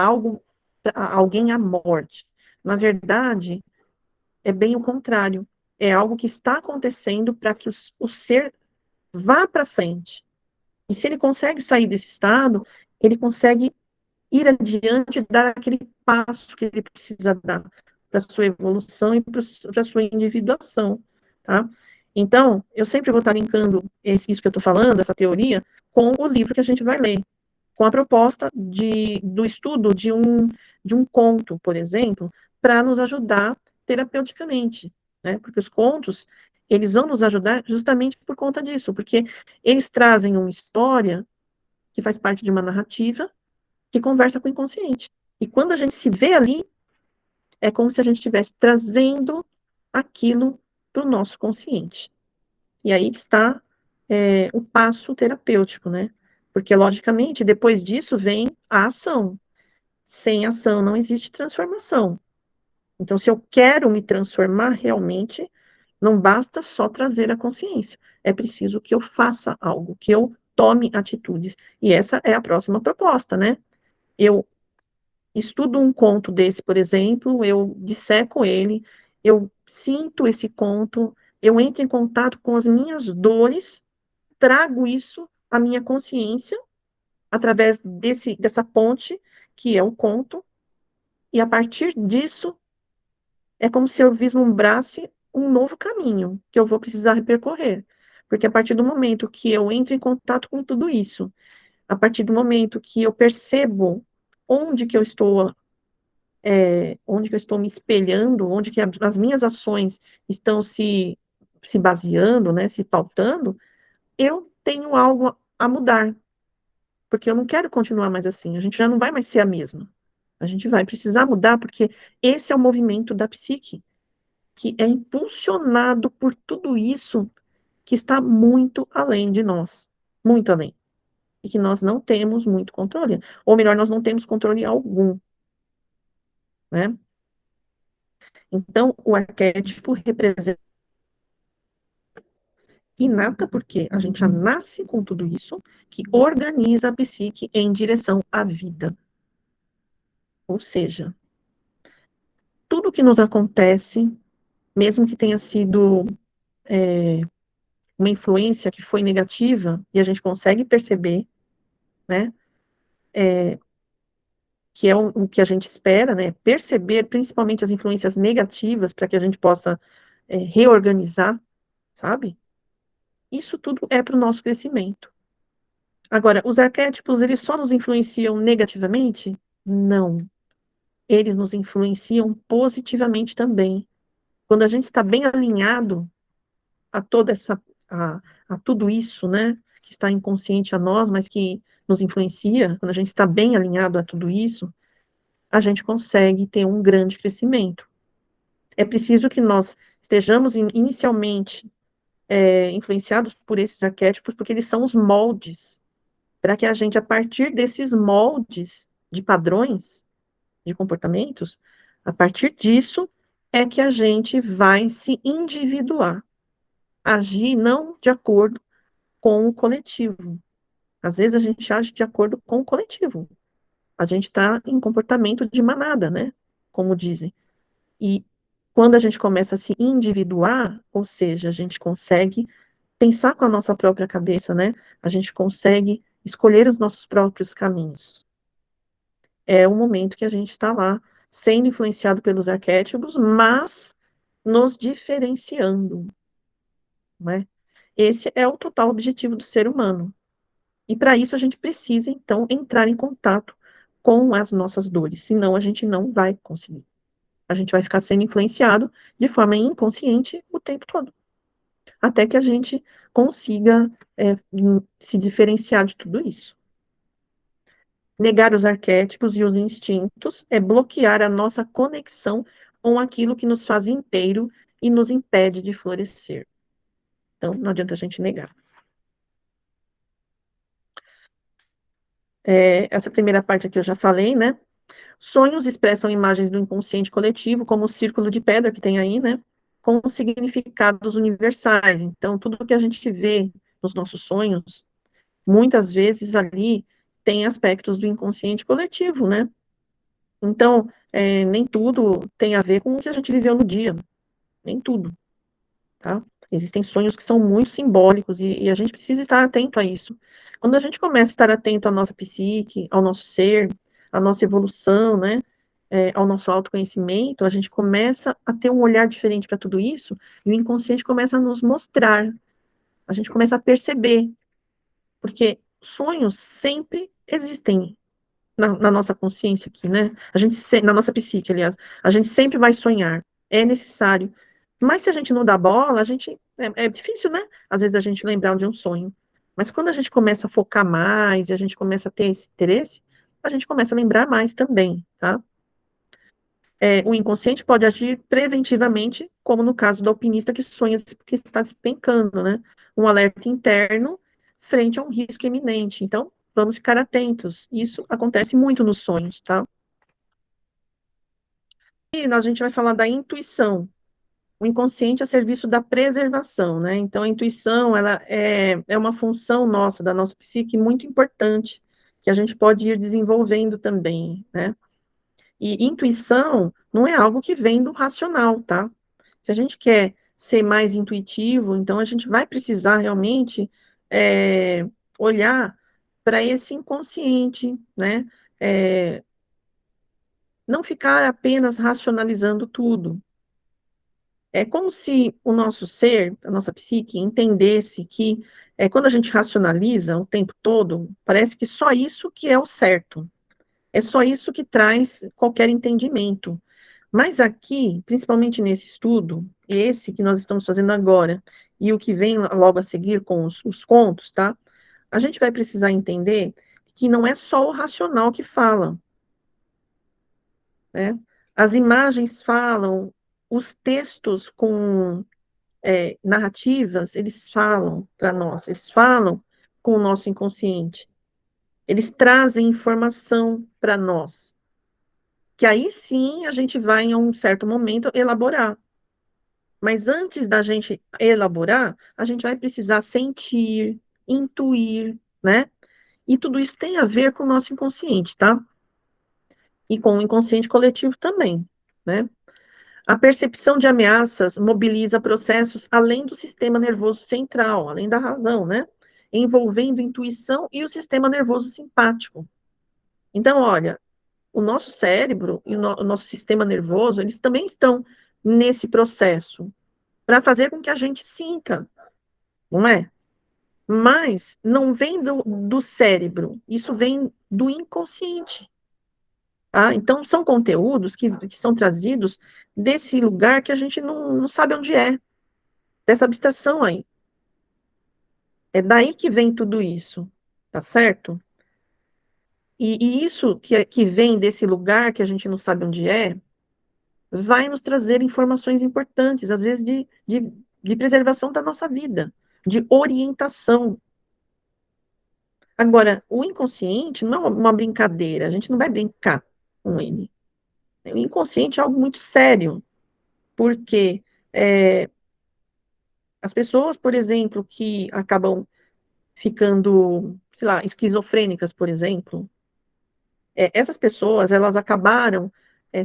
alguém à morte. Na verdade, é bem o contrário. É algo que está acontecendo para que o ser vá para frente. E se ele consegue sair desse estado, ele consegue ir adiante e dar aquele passo que ele precisa dar para a sua evolução e para a sua individuação, tá? Então, eu sempre vou estar linkando isso que eu estou falando, essa teoria, com o livro que a gente vai ler, com a proposta do estudo de um conto, por exemplo, para nos ajudar terapeuticamente, né? Porque os contos, eles vão nos ajudar justamente por conta disso, porque eles trazem uma história que faz parte de uma narrativa que conversa com o inconsciente. E quando a gente se vê ali, é como se a gente estivesse trazendo aquilo para o nosso consciente. E aí está o passo terapêutico, né? Porque, logicamente, depois disso vem a ação. Sem ação não existe transformação. Então, se eu quero me transformar realmente, não basta só trazer a consciência. É preciso que eu faça algo, que eu tome atitudes. E essa é a próxima proposta, né? Eu estudo um conto desse, por exemplo, eu disseco ele, eu sinto esse conto, eu entro em contato com as minhas dores, trago isso à minha consciência, através dessa ponte, que é o conto, e a partir disso, é como se eu vislumbrasse um novo caminho que eu vou precisar percorrer. Porque a partir do momento que eu entro em contato com tudo isso, a partir do momento que eu percebo onde que eu estou onde que eu estou me espelhando, onde que as minhas ações estão se baseando, né, se pautando, eu tenho algo a mudar, porque eu não quero continuar mais assim, a gente já não vai mais ser a mesma. A gente vai precisar mudar, porque esse é o movimento da psique, que é impulsionado por tudo isso que está muito além de nós, muito além, e que nós não temos muito controle, ou melhor, nós não temos controle algum, né? Então, o arquétipo representa inata, porque a gente já nasce com tudo isso, que organiza a psique em direção à vida. Ou seja, tudo que nos acontece, mesmo que tenha sido uma influência que foi negativa, e a gente consegue perceber, né, que é o que a gente espera, né, perceber principalmente as influências negativas para que a gente possa reorganizar, sabe? Isso tudo é para o nosso crescimento. Agora, os arquétipos, eles só nos influenciam negativamente? Não. Eles nos influenciam positivamente também. Quando a gente está bem alinhado a toda a tudo isso, né, que está inconsciente a nós, mas que nos influencia, quando a gente está bem alinhado a tudo isso, a gente consegue ter um grande crescimento. É preciso que nós estejamos inicialmente influenciados por esses arquétipos, porque eles são os moldes, para que a gente, a partir desses moldes de padrões, de comportamentos, a partir disso é que a gente vai se individuar, agir não de acordo com o coletivo. Às vezes a gente age de acordo com o coletivo. A gente está em comportamento de manada, né? Como dizem. E quando a gente começa a se individuar, ou seja, a gente consegue pensar com a nossa própria cabeça, né? A gente consegue escolher os nossos próprios caminhos. É o momento que a gente está lá, sendo influenciado pelos arquétipos, mas nos diferenciando, né? Esse é o total objetivo do ser humano. E para isso a gente precisa, então, entrar em contato com as nossas dores, senão a gente não vai conseguir. A gente vai ficar sendo influenciado de forma inconsciente o tempo todo, até que a gente consiga se diferenciar de tudo isso. Negar os arquétipos e os instintos é bloquear a nossa conexão com aquilo que nos faz inteiro e nos impede de florescer. Então, não adianta a gente negar. Essa primeira parte aqui eu já falei, né? Sonhos expressam imagens do inconsciente coletivo, como o círculo de pedra que tem aí, né? Com significados universais. Então, tudo que a gente vê nos nossos sonhos, muitas vezes ali tem aspectos do inconsciente coletivo, né? Então, nem tudo tem a ver com o que a gente viveu no dia, nem tudo, tá? Existem sonhos que são muito simbólicos e a gente precisa estar atento a isso. Quando a gente começa a estar atento à nossa psique, ao nosso ser, à nossa evolução, né? Ao nosso autoconhecimento, a gente começa a ter um olhar diferente para tudo isso e o inconsciente começa a nos mostrar, a gente começa a perceber, porque sonhos sempre existem na nossa consciência aqui, né? Na nossa psique, aliás, a gente sempre vai sonhar, é necessário. Mas se a gente não dá bola, é difícil, né? Às vezes a gente lembrar de um sonho. Mas quando a gente começa a focar mais e a gente começa a ter esse interesse, a gente começa a lembrar mais também, tá? O inconsciente pode agir preventivamente, como no caso do alpinista que sonha que está se pencando, né? Um alerta interno frente a um risco iminente. Então, vamos ficar atentos. Isso acontece muito nos sonhos, tá? E a gente vai falar da intuição. O inconsciente a serviço da preservação, né? Então, a intuição, ela é uma função nossa, da nossa psique, muito importante, que a gente pode ir desenvolvendo também, né? E intuição não é algo que vem do racional, tá? Se a gente quer ser mais intuitivo, então a gente vai precisar realmente olhar para esse inconsciente, né? É, não ficar apenas racionalizando tudo. É como se o nosso ser, a nossa psique, entendesse que quando a gente racionaliza o tempo todo, parece que só isso que é o certo. É só isso que traz qualquer entendimento. Mas aqui, principalmente nesse estudo, esse que nós estamos fazendo agora, e o que vem logo a seguir com os contos, tá? A gente vai precisar entender que não é só o racional que fala, né? As imagens falam, os textos com narrativas, eles falam para nós, eles falam com o nosso inconsciente, eles trazem informação para nós, que aí sim a gente vai, em um certo momento, elaborar. Mas antes da gente elaborar, a gente vai precisar sentir, intuir, né? E tudo isso tem a ver com o nosso inconsciente, tá? E com o inconsciente coletivo também, né? A percepção de ameaças mobiliza processos além do sistema nervoso central, além da razão, né? Envolvendo intuição e o sistema nervoso simpático. Então, olha, o nosso cérebro e o nosso sistema nervoso, eles também estão nesse processo para fazer com que a gente sinta, não é? Mas não vem do cérebro, isso vem do inconsciente. Tá? Então, são conteúdos que são trazidos desse lugar que a gente não sabe onde é, dessa abstração aí. É daí que vem tudo isso, tá certo? E isso que vem desse lugar que a gente não sabe onde é, vai nos trazer informações importantes, às vezes de preservação da nossa vida, de orientação. Agora, o inconsciente não é uma brincadeira, a gente não vai brincar com ele. O inconsciente é algo muito sério, porque as pessoas, por exemplo, que acabam ficando, sei lá, esquizofrênicas, por exemplo, essas pessoas, elas acabaram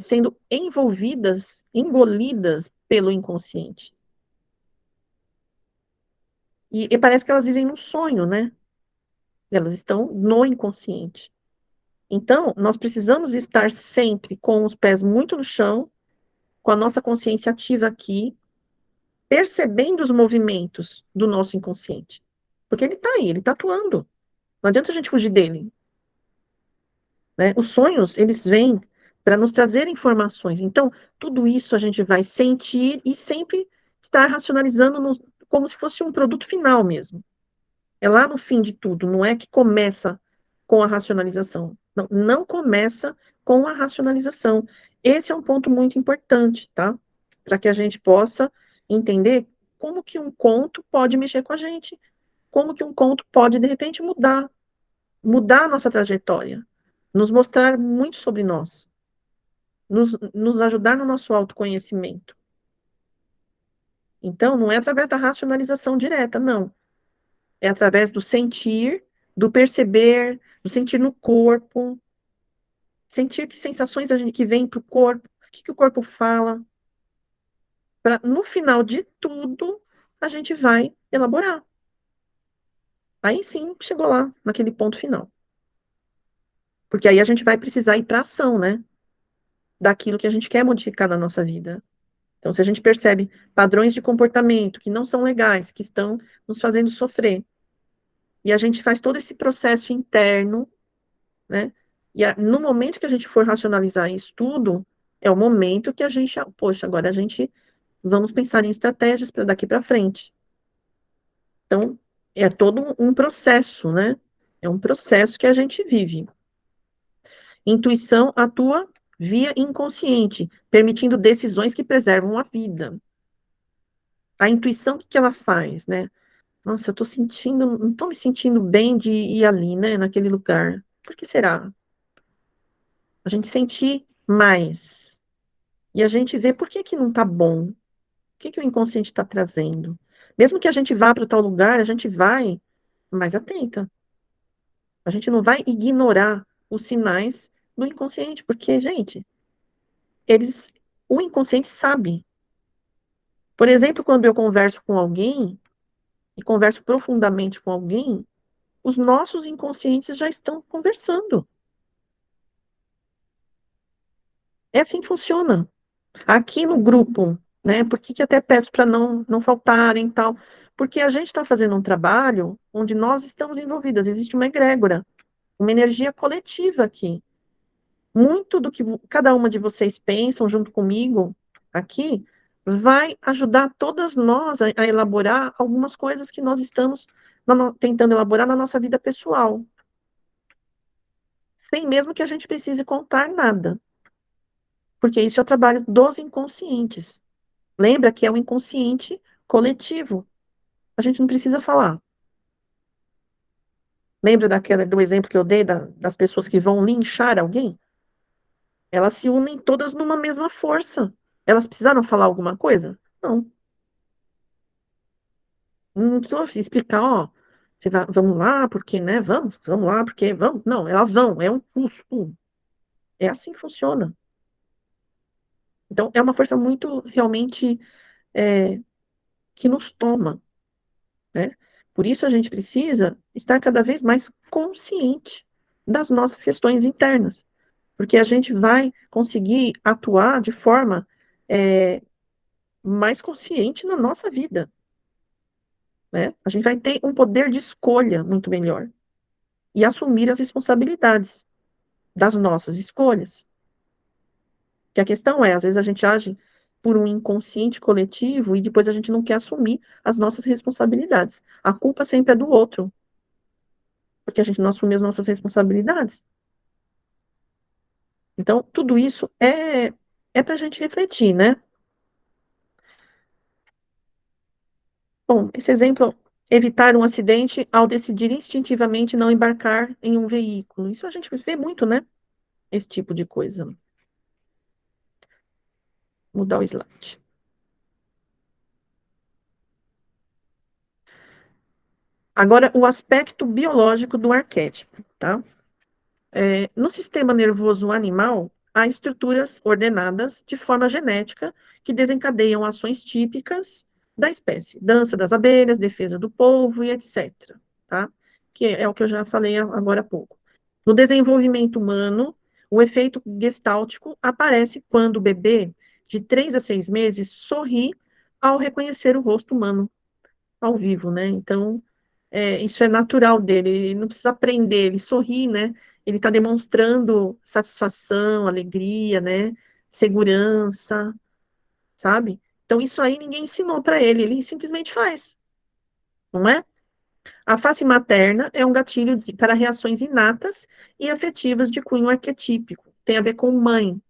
sendo envolvidas, engolidas pelo inconsciente. E parece que elas vivem num sonho, né? Elas estão no inconsciente. Então, nós precisamos estar sempre com os pés muito no chão, com a nossa consciência ativa aqui, percebendo os movimentos do nosso inconsciente. Porque ele está aí, ele está atuando. Não adianta a gente fugir dele, né? Os sonhos, eles vêm para nos trazer informações. Então, tudo isso a gente vai sentir e sempre estar racionalizando como se fosse um produto final mesmo. É lá no fim de tudo, não é que começa com a racionalização. Não, não começa com a racionalização. Esse é um ponto muito importante, tá? Para que a gente possa entender como que um conto pode mexer com a gente, como que um conto pode, de repente, mudar a nossa trajetória, nos mostrar muito sobre nós, nos ajudar no nosso autoconhecimento. Então, não é através da racionalização direta, não. É através do sentir, do perceber, do sentir no corpo, sentir que sensações a gente que vem para o corpo, o que o corpo fala, para no final de tudo a gente vai elaborar. Aí sim, chegou lá, naquele ponto final. Porque aí a gente vai precisar ir para ação, né? Daquilo que a gente quer modificar na nossa vida. Então, se a gente percebe padrões de comportamento que não são legais, que estão nos fazendo sofrer, e a gente faz todo esse processo interno, né? E no momento que a gente for racionalizar isso tudo, é o momento que a gente, poxa, agora a gente vamos pensar em estratégias para daqui para frente. Então, é todo um processo, né? É um processo que a gente vive. Intuição atua via inconsciente, permitindo decisões que preservam a vida. A intuição, o que que ela faz, né? Nossa, eu tô sentindo, não tô me sentindo bem de ir ali, né, naquele lugar. Por que será? A gente sentir mais. E a gente vê por que que não tá bom. O que que o inconsciente está trazendo? Mesmo que a gente vá para tal lugar, a gente vai mais atenta. A gente não vai ignorar os sinais do inconsciente, porque, gente, eles, o inconsciente sabe. Por exemplo, quando eu converso com alguém e converso profundamente com alguém, os nossos inconscientes já estão conversando. É assim que funciona. Aqui no grupo, né? Por que que até peço para não faltarem e tal? Porque a gente está fazendo um trabalho onde nós estamos envolvidas, existe uma egrégora, uma energia coletiva aqui. Muito do que cada uma de vocês pensam junto comigo aqui vai ajudar todas nós a elaborar algumas coisas que nós estamos tentando elaborar na nossa vida pessoal, sem mesmo que a gente precise contar nada, porque isso é o trabalho dos inconscientes. Lembra que é o inconsciente coletivo. A gente não precisa falar. Lembra do exemplo que eu dei das pessoas que vão linchar alguém? Elas se unem todas numa mesma força. Elas precisaram falar alguma coisa? Não. Não precisou explicar, ó, vamos lá, porque, né? Vamos lá, porque, vamos. Não, elas vão, é um custo. É assim que funciona. Então, é uma força muito, realmente, é, que nos toma, né? Por isso a gente precisa estar cada vez mais consciente das nossas questões internas, porque a gente vai conseguir atuar de forma é, mais consciente na nossa vida, né? A gente vai ter um poder de escolha muito melhor e assumir as responsabilidades das nossas escolhas. Que a questão é, às vezes a gente age por um inconsciente coletivo e depois a gente não quer assumir as nossas responsabilidades. A culpa sempre é do outro, porque a gente não assume as nossas responsabilidades. Então, tudo isso é para a gente refletir, né? Bom, esse exemplo, evitar um acidente ao decidir instintivamente não embarcar em um veículo. Isso a gente vê muito, né? Esse tipo de coisa. Mudar o slide. Agora, o aspecto biológico do arquétipo, tá? No sistema nervoso animal, há estruturas ordenadas de forma genética que desencadeiam ações típicas da espécie. Dança das abelhas, defesa do povo e etc. Tá? Que é o que eu já falei agora há pouco. No desenvolvimento humano, o efeito gestáltico aparece quando o bebê, de 3 a 6 meses, sorri ao reconhecer o rosto humano ao vivo, né? Então, isso é natural dele, ele não precisa aprender, ele sorri, né? Ele está demonstrando satisfação, alegria, né? Segurança, sabe? Então, isso aí ninguém ensinou para ele simplesmente faz, não é? A face materna é um gatilho para reações inatas e afetivas de cunho arquetípico. Tem a ver com mãe,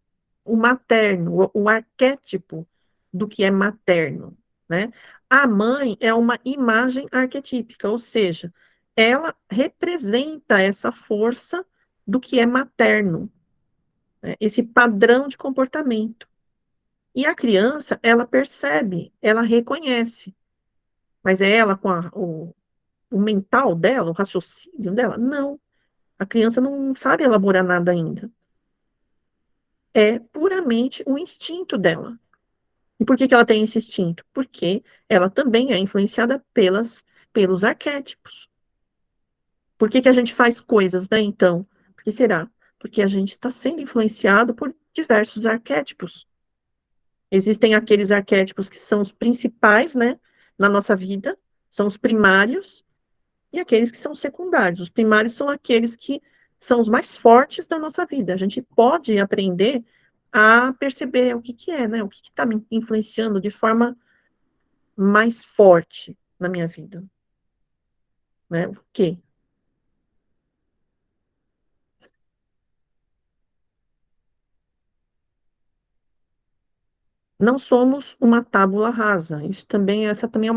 o materno, o arquétipo do que é materno, né? A mãe é uma imagem arquetípica, ou seja, ela representa essa força do que é materno, né? Esse padrão de comportamento. E a criança, ela percebe, ela reconhece, mas é ela com o mental dela, o raciocínio dela? Não. A criança não sabe elaborar nada ainda. É puramente o instinto dela. E por que que ela tem esse instinto? Porque ela também é influenciada pelos arquétipos. Por que que a gente faz coisas, né, então? Por que será? Porque a gente está sendo influenciado por diversos arquétipos. Existem aqueles arquétipos que são os principais, né, na nossa vida, são os primários, e aqueles que são secundários. Os primários são aqueles que são os mais fortes da nossa vida. A gente pode aprender a perceber o que que é, né? O que está me influenciando de forma mais forte na minha vida, né? O quê? Não somos uma tábula rasa. Isso também, essa também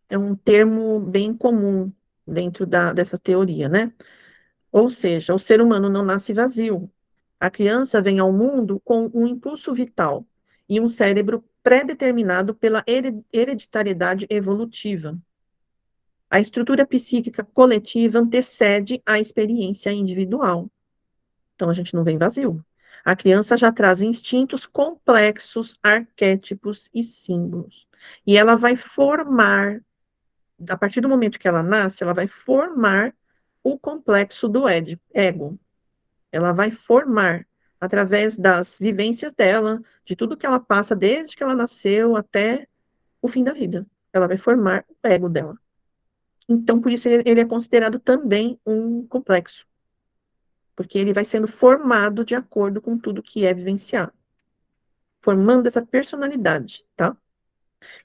é um termo bem comum dentro dessa teoria, né? Ou seja, o ser humano não nasce vazio. A criança vem ao mundo com um impulso vital e um cérebro pré-determinado pela hereditariedade evolutiva. A estrutura psíquica coletiva antecede a experiência individual. Então, a gente não vem vazio. A criança já traz instintos complexos, arquétipos e símbolos. E ela vai formar, a partir do momento que ela nasce, ela vai formar o complexo do ego. Ela vai formar através das vivências dela, de tudo que ela passa desde que ela nasceu até o fim da vida. Ela vai formar o ego dela. Então, por isso, ele é considerado também um complexo, porque ele vai sendo formado de acordo com tudo que é vivenciado, formando essa personalidade, tá?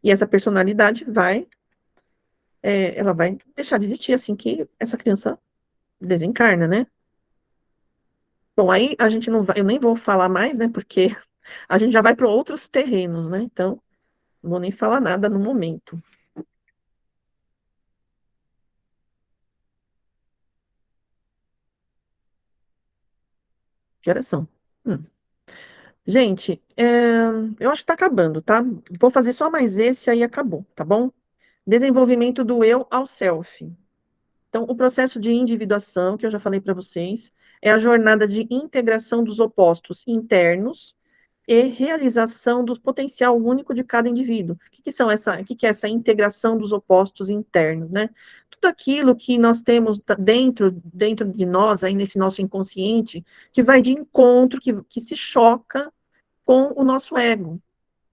E essa personalidade ela vai deixar de existir assim que essa criança desencarna, né? Bom, aí a gente não vai, eu nem vou falar mais, né? Porque a gente já vai para outros terrenos, né? Então, não vou nem falar nada no momento. Que horas são? Hum. Gente, eu acho que tá acabando, tá? Vou fazer só mais esse aí acabou, tá bom? Desenvolvimento do eu ao self. Então, o processo de individuação, que eu já falei para vocês, é a jornada de integração dos opostos internos e realização do potencial único de cada indivíduo. O que que é essa integração dos opostos internos, né? Tudo aquilo que nós temos dentro de nós, aí nesse nosso inconsciente, que vai de encontro, que se choca com o nosso ego.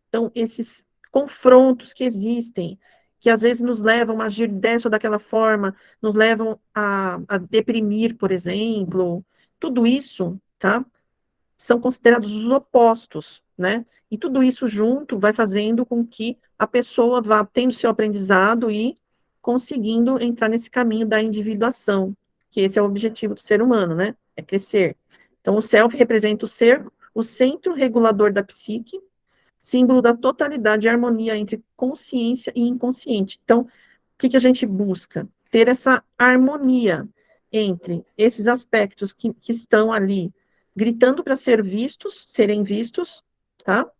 Então, esses confrontos que existem, que às vezes nos levam a agir dessa ou daquela forma, nos levam a deprimir, por exemplo, tudo isso, tá? São considerados os opostos, né? E tudo isso junto vai fazendo com que a pessoa vá tendo seu aprendizado e conseguindo entrar nesse caminho da individuação, que esse é o objetivo do ser humano, né? É crescer. Então, o self representa o ser, o centro regulador da psique, símbolo da totalidade e harmonia entre consciência e inconsciente. Então, o que que a gente busca? Ter essa harmonia entre esses aspectos que estão ali gritando para serem vistos, tá?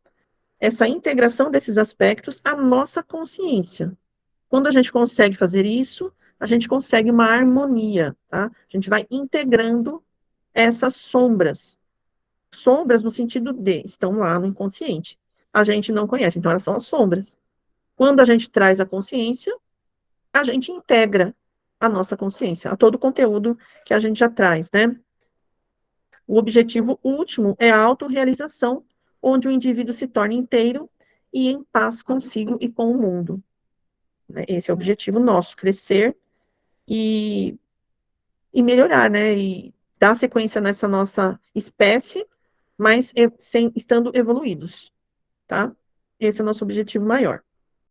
Essa integração desses aspectos à nossa consciência. Quando a gente consegue fazer isso, a gente consegue uma harmonia, tá? A gente vai integrando essas sombras. Sombras no sentido de estão lá no inconsciente. A gente não conhece, então elas são as sombras. Quando a gente traz a consciência, a gente integra a nossa consciência, a todo o conteúdo que a gente já traz, né? O objetivo último é a autorrealização, onde o indivíduo se torna inteiro e em paz consigo e com o mundo, né? Esse é o objetivo nosso, crescer e, e melhorar, né? E dar sequência nessa nossa espécie, mas estando evoluídos, tá? Esse é o nosso objetivo maior.